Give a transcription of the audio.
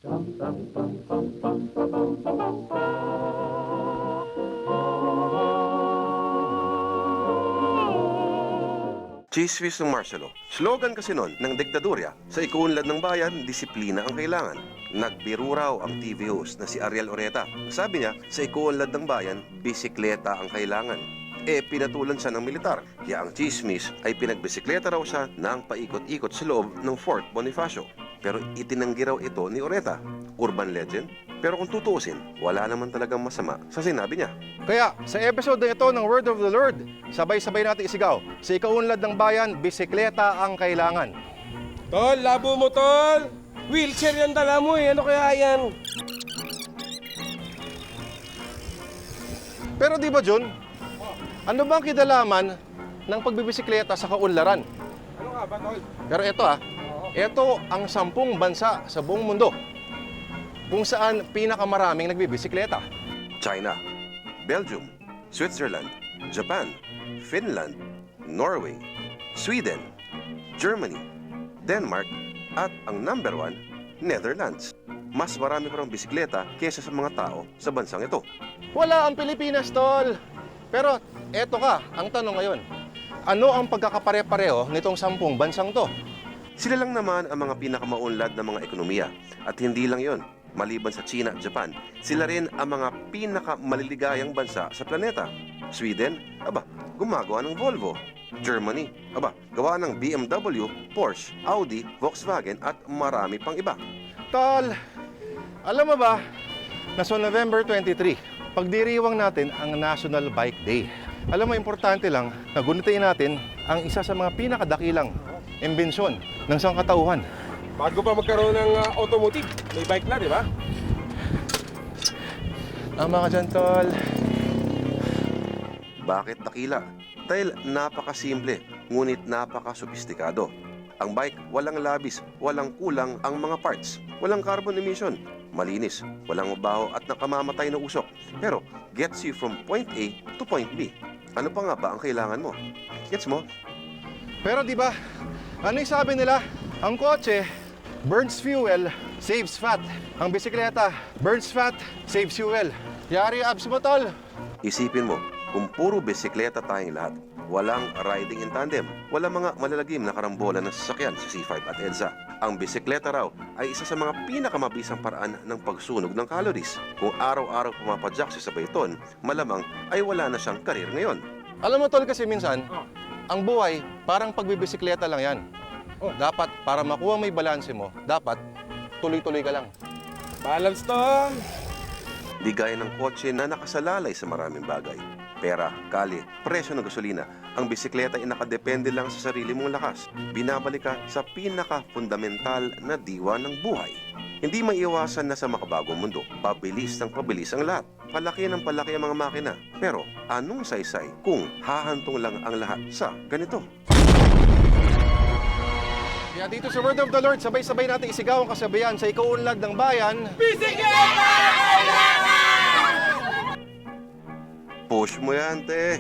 Chismis ng Marcelo. Slogan kasi nun ng diktadurya, sa ikuunlad ng bayan, disiplina ang kailangan. Nagbiro raw ang TV host na si Ariel Oreta. Sabi niya, sa ikuunlad ng bayan, bisikleta ang kailangan. Pinatulan siya ng militar. Kaya ang chismis ay pinagbisikleta raw siya ng paikot-ikot sa loob ng Fort Bonifacio. Pero itinanggi raw ito ni Oreta. Urban legend? Pero kung tutuusin, wala naman talagang masama sa sinabi niya. Kaya sa episode na ito ng Word of the Lord, sabay-sabay natin isigaw, sa ikaunlad ng bayan, bisikleta ang kailangan. Tol, labo mo, tol! Wheelchair yan dala mo eh. Ano kaya yan? Pero di ba, Jun? Ano ba ang kidalaman ng pagbibisikleta sa kaunlaran? Ano nga ba, tol? Pero ito ang 10 bansa sa buong mundo kung saan pinakamaraming nagbibisikleta. China, Belgium, Switzerland, Japan, Finland, Norway, Sweden, Germany, Denmark, at ang number 1, Netherlands. Mas marami pa rin bisikleta kaysa sa mga tao sa bansang ito. Wala ang Pilipinas, tol! Pero ang tanong ngayon, ano ang pagkakapare-pareho nitong 10 bansang to? Sila lang naman ang mga pinakamaunlad na mga ekonomiya. At hindi lang yon. Maliban sa China at Japan, sila rin ang mga pinakamaliligayang bansa sa planeta. Sweden, gumagawa ng Volvo. Germany, gawa ng BMW, Porsche, Audi, Volkswagen at marami pang iba. Tol, alam mo ba na sa November 23, pagdiriwang natin ang National Bike Day. Alam mo, importante lang na gunitain natin ang isa sa mga pinakadakilang imbensyon ng sangkatauhan. Bago pa magkaroon ng automotive, may bike na, di ba? Tama ka dyan, tol. Bakit dakila? Dahil napakasimple, ngunit napakasophisticado. Ang bike, walang labis, walang kulang ang mga parts, walang carbon emission, malinis, walang mabaho at nakamamatay na usok. Pero gets you from point A to point B. Ano pa nga ba ang kailangan mo? Gets mo? Pero di ba, ano yung sabi nila? Ang kotse, burns fuel, saves fat. Ang bisikleta, burns fat, saves fuel. Yari abs mo, tol. Isipin mo, kung puro bisikleta tayong lahat, walang riding in tandem, walang mga malalagim na karambola ng sasakyan sa C5 at EDSA. Ang bisikleta raw ay isa sa mga pinakamabisang paraan ng pagsunog ng calories. Kung araw-araw pumapadyak siya sa bayton, malamang ay wala na siyang karir ngayon. Alam mo, tol, kasi minsan, ang buhay, parang pagbibisikleta lang yan. Dapat, para makuha may balanse mo, dapat tuloy-tuloy ka lang. Balance, tol! Di gaya ng kotse na nakasalalay sa maraming bagay. Pera, kali, presyo ng gasolina, ang bisikleta ay nakadepende lang sa sarili mong lakas. Binabalik ka sa pinaka-fundamental na diwa ng buhay. Hindi maiiwasan na sa makabagong mundo, pabilis ng pabilis ang lahat. Palaki ng palaki ang mga makina. Pero anong saysay kung hahantong lang ang lahat sa ganito? Kaya dito sa Word of the Lord, sabay-sabay natin isigaw ang kasabayan sa ikaunlad ng bayan. Bisikleta! Push mo yan, te!